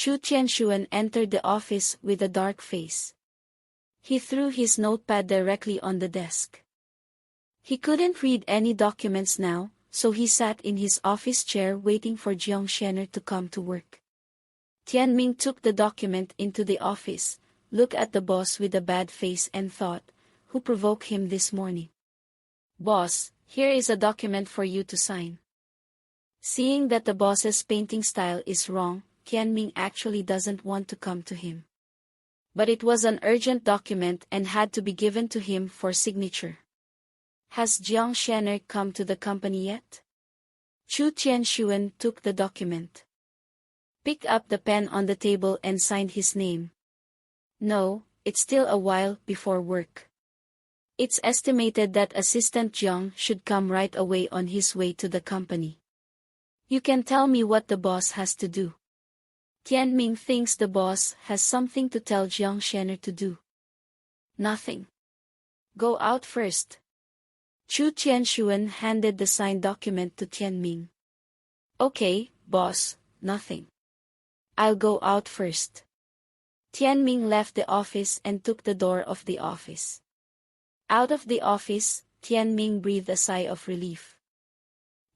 Chu Tianxuan entered the office with a dark face. He threw his notepad directly on the desk. He couldn't read any documents now, so he sat in his office chair waiting for Jiang Shener to come to work. Tianming took the document into the office, looked at the boss with a bad face and thought, who provoked him this morning? Boss, here is a document for you to sign. Seeing that the boss's painting style is wrong, Tianming actually doesn't want to come to him. But it was an urgent document and had to be given to him for signature. Has Jiang Shener come to the company yet? Chu Tianxuan took the document, picked up the pen on the table and signed his name. No, it's still a while before work. It's estimated that Assistant Jiang should come right away on his way to the company. You can tell me what the boss has to do. Tianming thinks the boss has something to tell Jiang Shener to do. Nothing. Go out first. Chu Tianxuan handed the signed document to Tianming. Okay, boss, nothing. I'll go out first. Tianming left the office and took the door of the office. Out of the office, Tianming breathed a sigh of relief.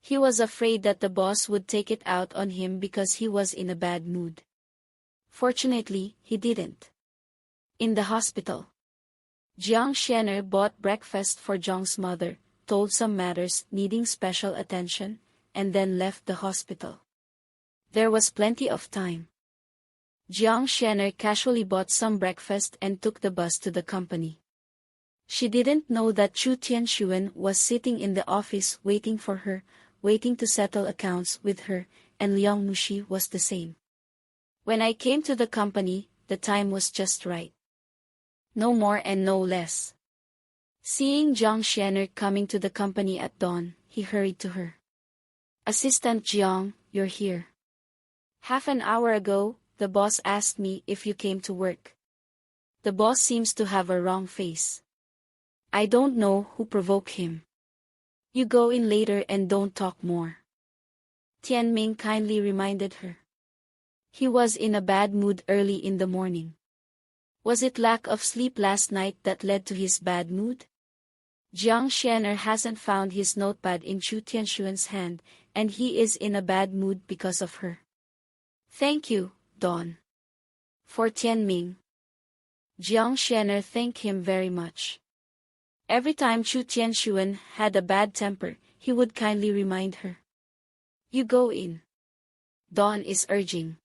He was afraid that the boss would take it out on him because he was in a bad mood. Fortunately, he didn't. In the hospital, Jiang Shener bought breakfast for Jiang's mother, told some matters needing special attention, and then left the hospital. There was plenty of time. Jiang Shener casually bought some breakfast and took the bus to the company. She didn't know that Chu Tianxuan was sitting in the office waiting for her, waiting to settle accounts with her, and Liang Mushi was the same. When I came to the company, the time was just right. No more and no less. Seeing Jiang Shener coming to the company at dawn, he hurried to her. Assistant Jiang, you're here. Half an hour ago, the boss asked me if you came to work. The boss seems to have a wrong face. I don't know who provoked him. You go in later and don't talk more. Tianming kindly reminded her. He was in a bad mood early in the morning. Was it lack of sleep last night that led to his bad mood? Jiang Shener hasn't found his notepad in Chu Tianxuan's hand, and he is in a bad mood because of her. Thank you, Dawn. For Tianming. Jiang Shener thanked him very much. Every time Chu Tianxuan had a bad temper, he would kindly remind her. You go in. Dawn is urging.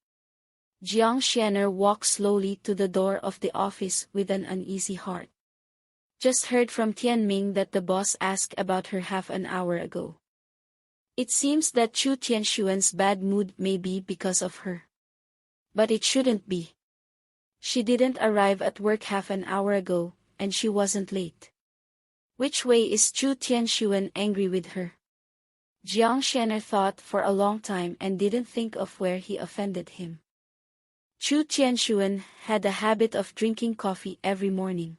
Jiang Shener walked slowly to the door of the office with an uneasy heart. Just heard from Tianming that the boss asked about her half an hour ago. It seems that Chu Tianxuan's bad mood may be because of her. But it shouldn't be. She didn't arrive at work half an hour ago, and she wasn't late. Which way is Chu Tianxuan angry with her? Jiang Shener thought for a long time and didn't think of where he offended him. Chu Tianxuan had a habit of drinking coffee every morning.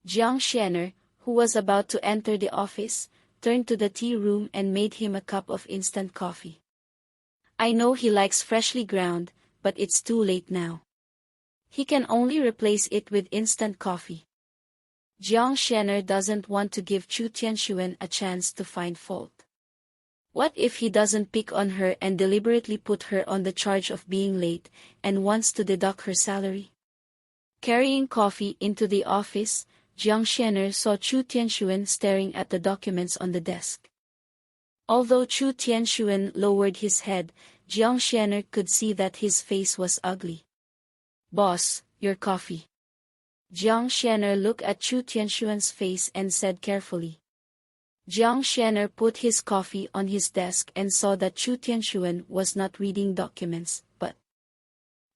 Jiang Shener, who was about to enter the office, turned to the tea room and made him a cup of instant coffee. I know he likes freshly ground, but it's too late now. He can only replace it with instant coffee. Jiang Shener doesn't want to give Chu Tianxuan a chance to find fault. What if he doesn't pick on her and deliberately put her on the charge of being late, and wants to deduct her salary? Carrying coffee into the office, Jiang Shener saw Chu Tianxuan staring at the documents on the desk. Although Chu Tianxuan lowered his head, Jiang Shener could see that his face was ugly. Boss, your coffee. Jiang Shener looked at Chu Tianxuan's face and said carefully. Jiang Shener put his coffee on his desk and saw that Chu Tianxuan was not reading documents, but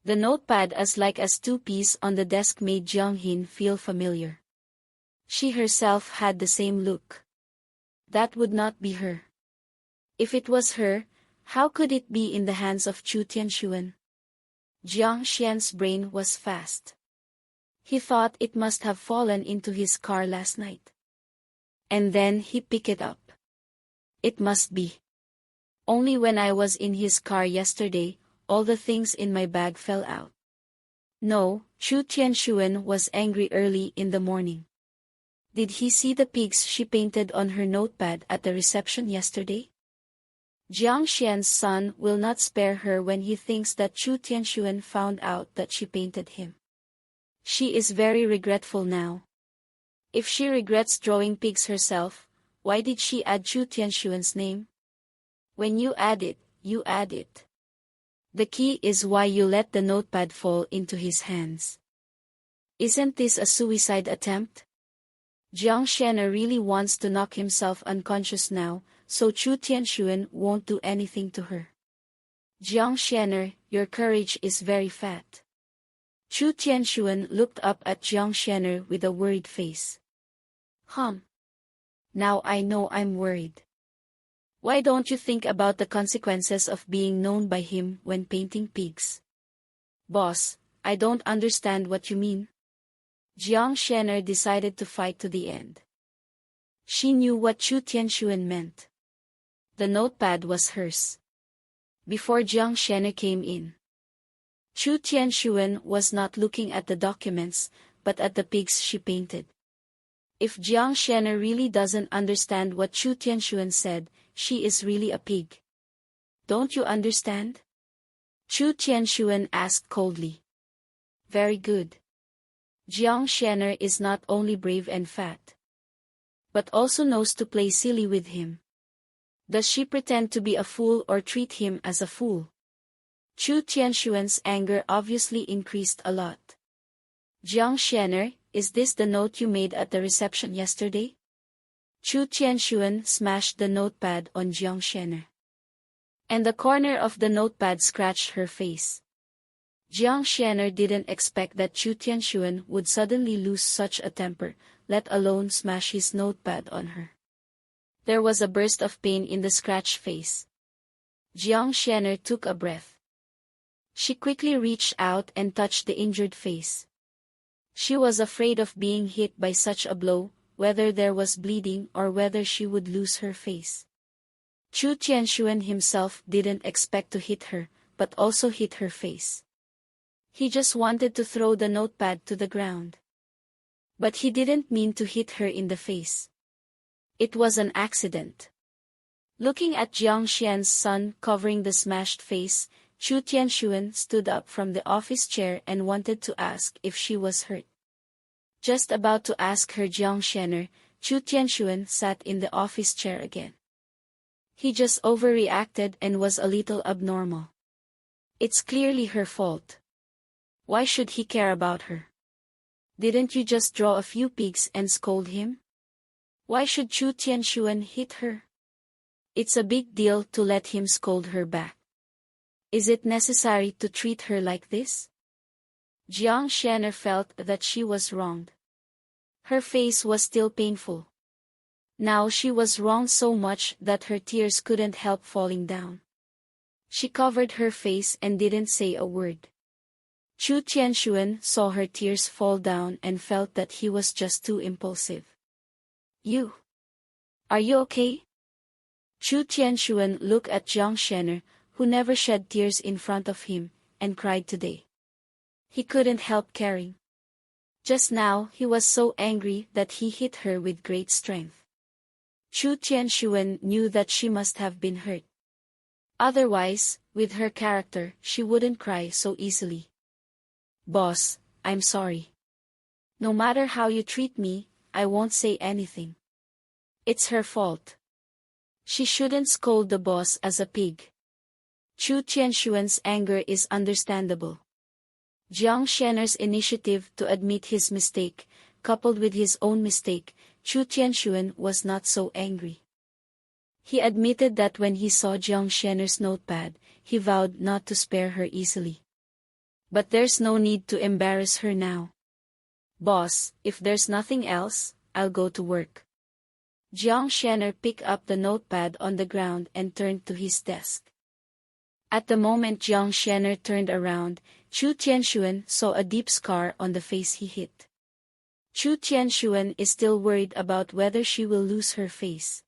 the notepad as like as two peas on the desk made Jiang Hin feel familiar. She herself had the same look. That would not be her. If it was her, how could it be in the hands of Chu Tianxuan? Jiang Xian's brain was fast. He thought it must have fallen into his car last night. And then he picked it up. It must be. Only when I was in his car yesterday, all the things in my bag fell out. No, Chu Tianxuan was angry early in the morning. Did he see the pigs she painted on her notepad at the reception yesterday? Jiang Xian's son will not spare her when he thinks that Chu Tianxuan found out that she painted him. She is very regretful now. If she regrets drawing pigs herself, why did she add Chu Tianxuan's name? When you add it, you add it. The key is why you let the notepad fall into his hands. Isn't this a suicide attempt? Jiang Xianer really wants to knock himself unconscious now, so Chu Tianxuan won't do anything to her. Jiang Xianer, your courage is very fat. Chu Tianxuan looked up at Jiang Xianer with a worried face. Now I know I'm worried. Why don't you think about the consequences of being known by him when painting pigs? Boss, I don't understand what you mean. Jiang Xianer decided to fight to the end. She knew what Chu Tianxuan meant. The notepad was hers. Before Jiang Xianer came in, Chu Tianxuan was not looking at the documents, but at the pigs she painted. If Jiang Xianer really doesn't understand what Chu Tianxuan said, she is really a pig. Don't you understand? Chu Tianxuan asked coldly. Very good. Jiang Xianer is not only brave and fat, but also knows to play silly with him. Does she pretend to be a fool or treat him as a fool? Chu Tianxuan's anger obviously increased a lot. Jiang Xianer, is this the note you made at the reception yesterday? Chu Tianxuan smashed the notepad on Jiang Xianer, and the corner of the notepad scratched her face. Jiang Xianer didn't expect that Chu Tianxuan would suddenly lose such a temper, let alone smash his notepad on her. There was a burst of pain in the scratched face. Jiang Xianer took a breath. She quickly reached out and touched the injured face. She was afraid of being hit by such a blow, whether there was bleeding or whether she would lose her face. Chu Tianxuan himself didn't expect to hit her, but also hit her face. He just wanted to throw the notepad to the ground. But he didn't mean to hit her in the face. It was an accident. Looking at Jiang Xian's son covering the smashed face, Chu Tianxuan stood up from the office chair and wanted to ask if she was hurt. Just about to ask her Jiang Xianer, Chu Tianxuan sat in the office chair again. He just overreacted and was a little abnormal. It's clearly her fault. Why should he care about her? Didn't you just draw a few pigs and scold him? Why should Chu Tianxuan hit her? It's a big deal to let him scold her back. Is it necessary to treat her like this? Jiang Xianer felt that she was wronged. Her face was still painful. Now she was wronged so much that her tears couldn't help falling down. She covered her face and didn't say a word. Chu Tianxuan saw her tears fall down and felt that he was just too impulsive. Are you okay? Chu Tianxuan looked at Jiang Xianer, who never shed tears in front of him, and cried today. He couldn't help caring. Just now he was so angry that he hit her with great strength. Chu Tianxuan knew that she must have been hurt. Otherwise, with her character, she wouldn't cry so easily. Boss, I'm sorry. No matter how you treat me, I won't say anything. It's her fault. She shouldn't scold the boss as a pig. Chu Tianxuan's anger is understandable. Jiang Xianer's initiative to admit his mistake, coupled with his own mistake, Chu Tianxuan was not so angry. He admitted that when he saw Jiang Xianer's notepad, he vowed not to spare her easily. But there's no need to embarrass her now. Boss, if there's nothing else, I'll go to work. Jiang Xianer picked up the notepad on the ground and turned to his desk. At the moment Jiang Xianer turned around, Chu Tianxuan saw a deep scar on the face he hit. Chu Tianxuan is still worried about whether she will lose her face.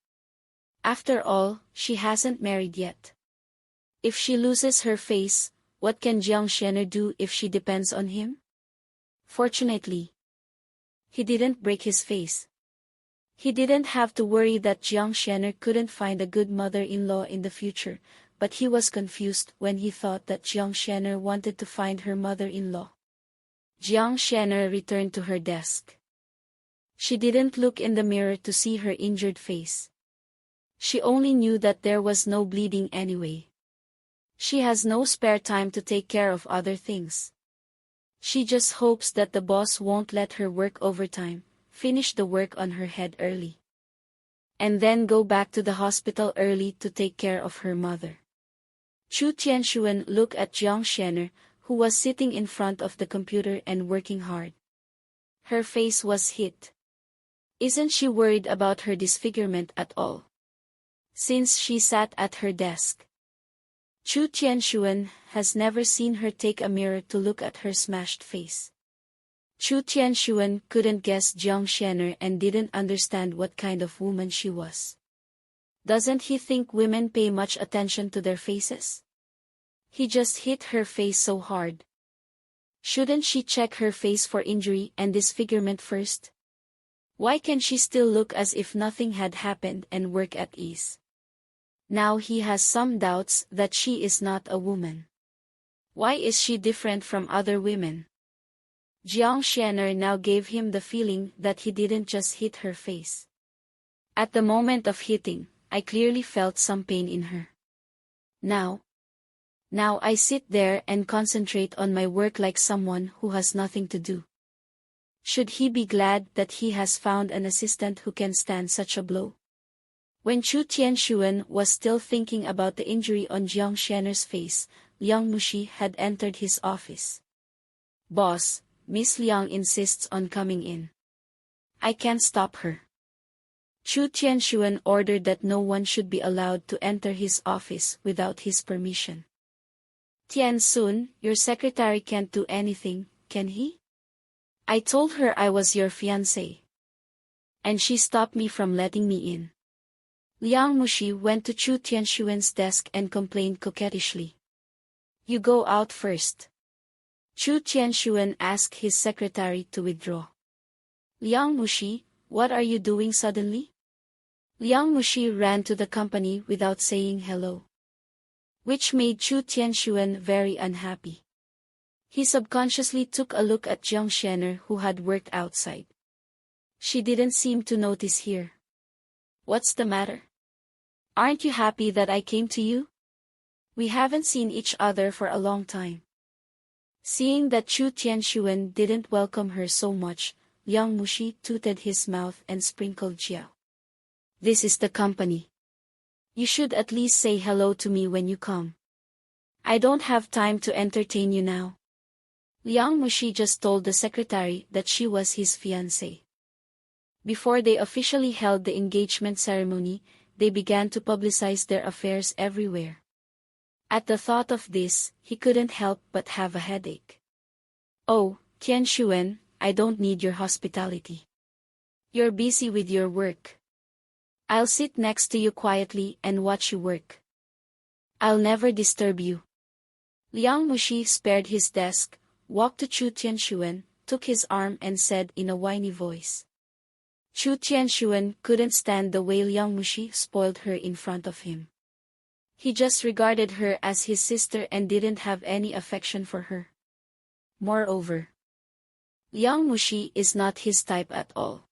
After all, she hasn't married yet. If she loses her face, What can Jiang Shener do if she depends on him? Fortunately, he didn't break his face. He didn't have to worry that Jiang Shener couldn't find a good mother-in-law in the future, but he was confused when he thought that Jiang Shener wanted to find her mother-in-law. Jiang Shener returned to her desk. She didn't look in the mirror to see her injured face. She only knew that there was no bleeding anyway. She has no spare time to take care of other things. She just hopes that the boss won't let her work overtime, finish the work on her head early, and then go back to the hospital early to take care of her mother. Chu Tianxuan looked at Jiang Shener, who was sitting in front of the computer and working hard. Her face was hit. Isn't she worried about her disfigurement at all? Since she sat at her desk. Chu Tianxuan has never seen her take a mirror to look at her smashed face. Chu Tianxuan couldn't guess Jiang Shener and didn't understand what kind of woman she was. Doesn't he think women pay much attention to their faces? He just hit her face so hard. Shouldn't she check her face for injury and disfigurement first? Why can she still look as if nothing had happened and work at ease? Now he has some doubts that she is not a woman. Why is she different from other women? Jiang Shener now gave him the feeling that he didn't just hit her face. At the moment of hitting, I clearly felt some pain in her. Now I sit there and concentrate on my work like someone who has nothing to do. Should he be glad that he has found an assistant who can stand such a blow? When Chu Tianxuan was still thinking about the injury on Jiang Shener's face, Liang Mushi had entered his office. "Boss, Miss Liang insists on coming in. I can't stop her." Chu Tianxuan ordered that no one should be allowed to enter his office without his permission. "Tian Sun, your secretary can't do anything, can he? I told her I was your fiancé, and she stopped me from letting me in." Liang Mushi went to Chu Tianxuan's desk and complained coquettishly. "You go out first." Chu Tianxuan asked his secretary to withdraw. "Liang Mushi, what are you doing suddenly?" Liang Mushi ran to the company without saying hello, which made Chu Tianxuan very unhappy. He subconsciously took a look at Jiang Shener, who had worked outside. She didn't seem to notice here. "What's the matter? Aren't you happy that I came to you? We haven't seen each other for a long time." Seeing that Chu Tianxuan didn't welcome her so much, Liang Mushi tooted his mouth and sprinkled jiao. "This is the company. You should at least say hello to me when you come. I don't have time to entertain you now." Liang Mushi just told the secretary that she was his fiancée. Before they officially held the engagement ceremony, they began to publicize their affairs everywhere. At the thought of this, he couldn't help but have a headache. "Oh, Tianxuan, I don't need your hospitality. You're busy with your work. I'll sit next to you quietly and watch you work. I'll never disturb you." Liang Mushi spared his desk, walked to Chu Tianxuan, took his arm and said in a whiny voice. Chu Tianxuan couldn't stand the way Liang Mushi spoiled her in front of him. He just regarded her as his sister and didn't have any affection for her. Moreover, Liang Mushi is not his type at all.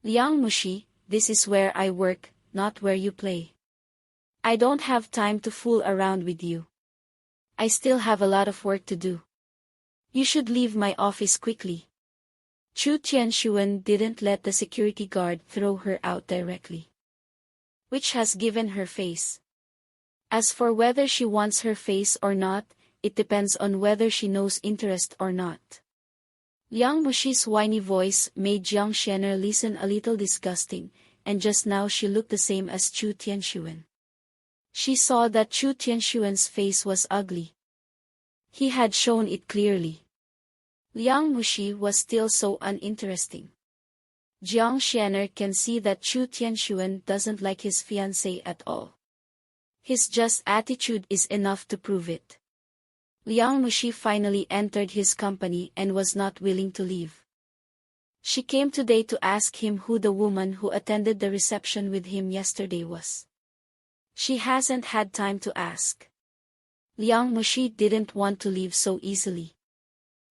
"Liang Mushi, this is where I work, not where you play. I don't have time to fool around with you. I still have a lot of work to do. You should leave my office quickly." Chu Tianxuan didn't let the security guard throw her out directly, which has given her face. As for whether she wants her face or not, it depends on whether she knows interest or not. Liang Mushi's whiny voice made Jiang Shener listen a little disgusting, and just now she looked the same as Chu Tianxuan. She saw that Chu Tianxuan's face was ugly. He had shown it clearly. Liang Mushi was still so uninteresting. Jiang Shener can see that Chu Tianxuan doesn't like his fiancée at all. His just attitude is enough to prove it. Liang Mushi finally entered his company and was not willing to leave. She came today to ask him who the woman who attended the reception with him yesterday was. She hasn't had time to ask. Liang Mushi didn't want to leave so easily.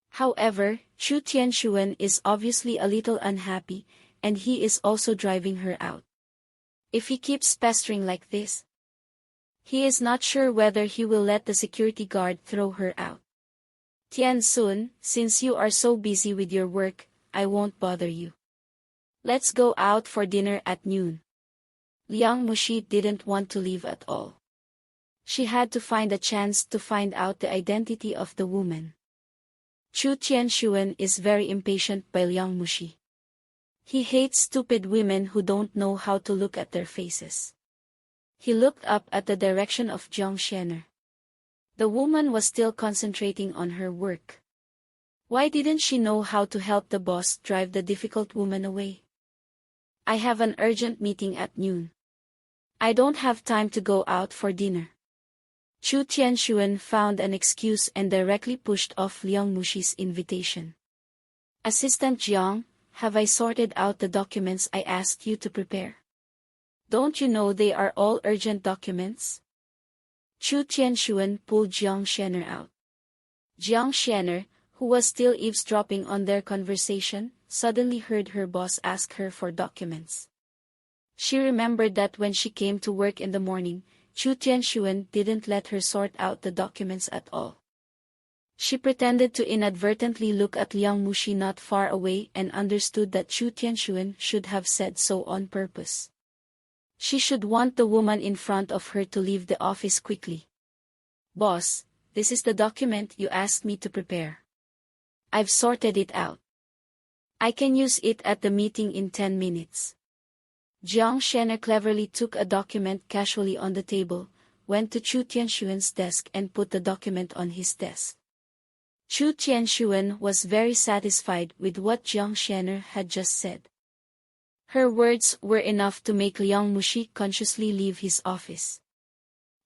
However, Chu Tianxuan is obviously a little unhappy, and he is also driving her out. If he keeps pestering like this, he is not sure whether he will let the security guard throw her out. Tian Sun, since you are so busy with your work, I won't bother you. Let's go out for dinner at noon. Liang Mushi didn't want to leave at all. She had to find a chance to find out the identity of the woman. Chu Tianxuan is very impatient by Liang Mushi. He hates stupid women who don't know how to look at their faces. He looked up at the direction of Jiang Xianer. The woman was still concentrating on her work. Why didn't she know how to help the boss drive the difficult woman away? I have an urgent meeting at noon. I don't have time to go out for dinner. Chu Tianxuan found an excuse and directly pushed off Liang Mushi's invitation. Assistant Jiang, have I sorted out the documents I asked you to prepare? Don't you know they are all urgent documents? Chu Tianxuan pulled Jiang Xianer out. Jiang Xianer, who was still eavesdropping on their conversation, suddenly heard her boss ask her for documents. She remembered that when she came to work in the morning, Chu Tianxuan didn't let her sort out the documents at all. She pretended to inadvertently look at Liang Mushi not far away and understood that Chu Tianxuan should have said so on purpose. She should want the woman in front of her to leave the office quickly. Boss, this is the document you asked me to prepare. I've sorted it out. I can use it at the meeting in 10 minutes. Jiang Xianer cleverly took a document casually on the table, went to Chu Tianxuan's desk and put the document on his desk. Chu Tianxuan was very satisfied with what Jiang Xianer had just said. Her words were enough to make Liang Mushi consciously leave his office.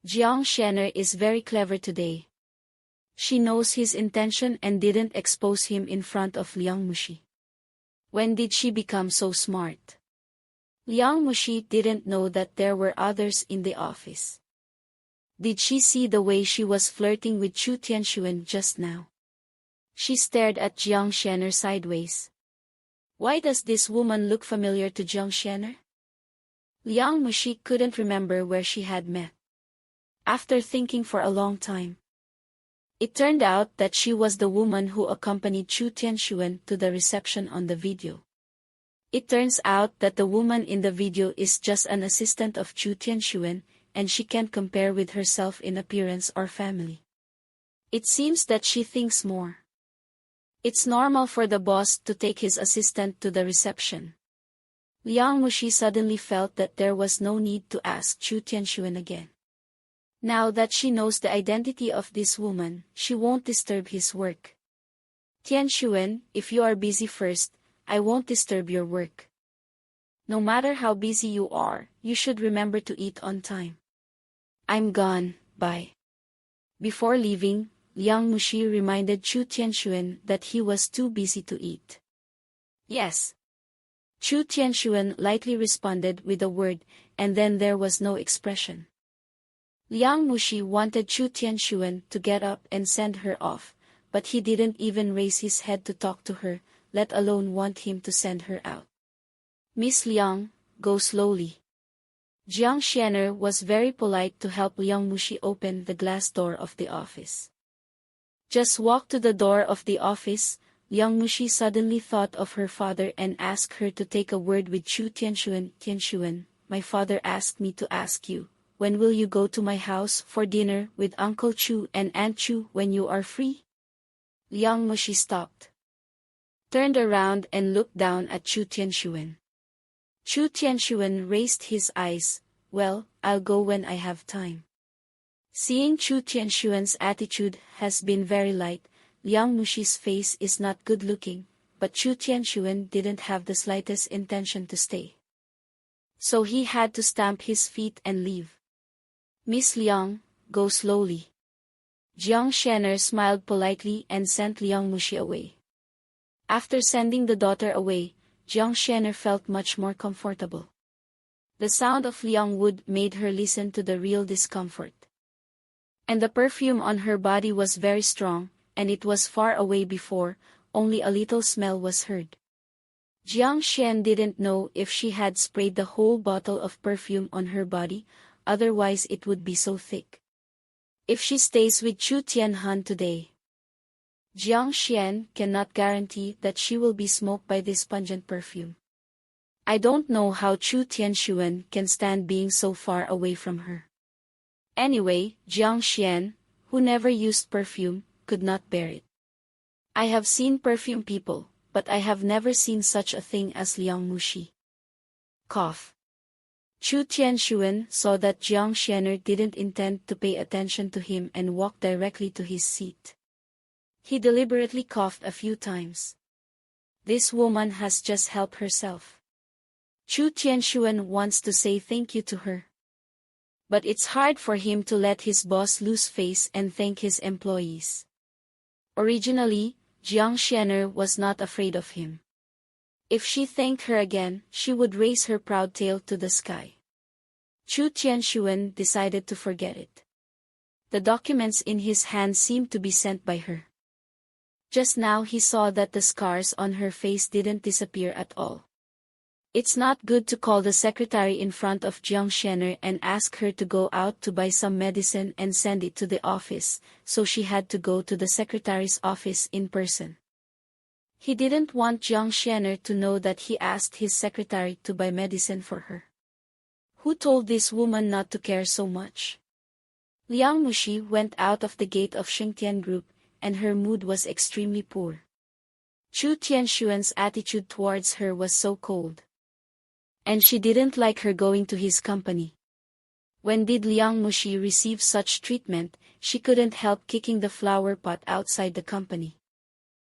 Jiang Xianer is very clever today. She knows his intention and didn't expose him in front of Liang Mushi. When did she become so smart? Liang Mushi didn't know that there were others in the office. Did she see the way she was flirting with Chu Tianxuan just now? She stared at Jiang Xianer sideways. Why does this woman look familiar to Jiang Xianer? Liang Mushi couldn't remember where she had met. After thinking for a long time, it turned out that she was the woman who accompanied Chu Tianxuan to the reception on the video. It turns out that the woman in the video is just an assistant of Chu Tianxuan, and she can't compare with herself in appearance or family. It seems that she thinks more. It's normal for the boss to take his assistant to the reception. Liang Mushi suddenly felt that there was no need to ask Chu Tianxuan again. Now that she knows the identity of this woman, she won't disturb his work. Tianxuan, if you are busy first, I won't disturb your work. No matter how busy you are, you should remember to eat on time. I'm gone, bye. Before leaving, Liang Mushi reminded Chu Tianxuan that he was too busy to eat. Yes. Chu Tianxuan lightly responded with a word, and then there was no expression. Liang Mushi wanted Chu Tianxuan to get up and send her off, but he didn't even raise his head to talk to her, let alone want him to send her out. Miss Liang, go slowly. Jiang Xianer was very polite to help Liang Mushi open the glass door of the office. Just walk to the door of the office. Liang Mushi suddenly thought of her father and asked her to take a word with Chu Tianxuan. Tianxuan, my father asked me to ask you, when will you go to my house for dinner with Uncle Chu and Aunt Chu when you are free? Liang Mushi stopped, turned around and looked down at Chu Tianxuan. Chu Tianxuan raised his eyes. Well, I'll go when I have time. Seeing Chu Tianxuan's attitude has been very light, Liang Mushi's face is not good looking, but Chu Tianxuan didn't have the slightest intention to stay. So he had to stamp his feet and leave. Miss Liang, go slowly. Jiang Shenner smiled politely and sent Liang Mushi away. After sending the daughter away, Jiang Shenner felt much more comfortable. The sound of Liang Wood made her listen to the real discomfort. And the perfume on her body was very strong, and it was far away before, only a little smell was heard. Jiang Xian didn't know if she had sprayed the whole bottle of perfume on her body, otherwise it would be so thick. If she stays with Chu Tianhan today, Jiang Xian cannot guarantee that she will be smoked by this pungent perfume. I don't know how Chu Tianxuan can stand being so far away from her. Anyway, Jiang Xian, who never used perfume, could not bear it. I have seen perfume people, but I have never seen such a thing as Liang Mushi. Cough. Chu Tianxuan saw that Jiang Xianer didn't intend to pay attention to him and walked directly to his seat. He deliberately coughed a few times. This woman has just helped herself. Chu Tianxuan wants to say thank you to her. But it's hard for him to let his boss lose face and thank his employees. Originally, Jiang Xianer was not afraid of him. If she thanked her again, she would raise her proud tail to the sky. Chu Tianxuan decided to forget it. The documents in his hand seemed to be sent by her. Just now he saw that the scars on her face didn't disappear at all. It's not good to call the secretary in front of Jiang Xianer and ask her to go out to buy some medicine and send it to the office, so she had to go to the secretary's office in person. He didn't want Jiang Xianer to know that he asked his secretary to buy medicine for her. Who told this woman not to care so much? Liang Mushi went out of the gate of Shengtian Group, and her mood was extremely poor. Chu Tianxuan's attitude towards her was so cold. And she didn't like her going to his company. When did Liang Mushi receive such treatment? She couldn't help kicking the flower pot outside the company.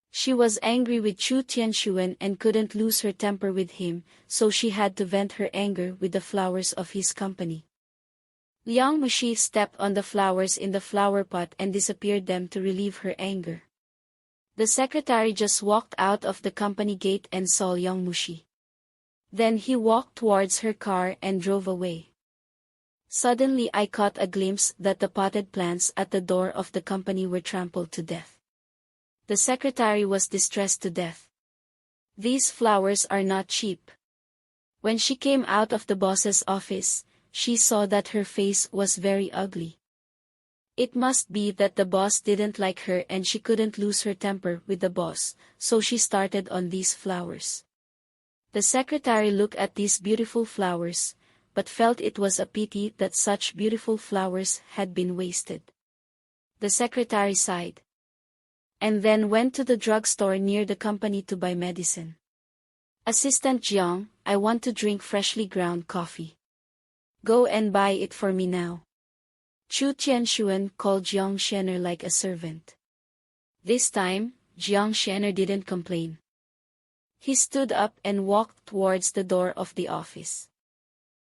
She was angry with Chu Tianxuan and couldn't lose her temper with him, so she had to vent her anger with the flowers of his company. Liang Mushi stepped on the flowers in the flower pot and disappeared them to relieve her anger. The secretary just walked out of the company gate and saw Liang Mushi. Then he walked towards her car and drove away. Suddenly I caught a glimpse that the potted plants at the door of the company were trampled to death. The secretary was distressed to death. These flowers are not cheap. When she came out of the boss's office, she saw that her face was very ugly. It must be that the boss didn't like her and she couldn't lose her temper with the boss, so she started on these flowers. The secretary looked at these beautiful flowers, but felt it was a pity that such beautiful flowers had been wasted. The secretary sighed. And then went to the drugstore near the company to buy medicine. Assistant Jiang, I want to drink freshly ground coffee. Go and buy it for me now. Chu Tianxuan called Jiang Xianer like a servant. This time, Jiang Xianer didn't complain. He stood up and walked towards the door of the office.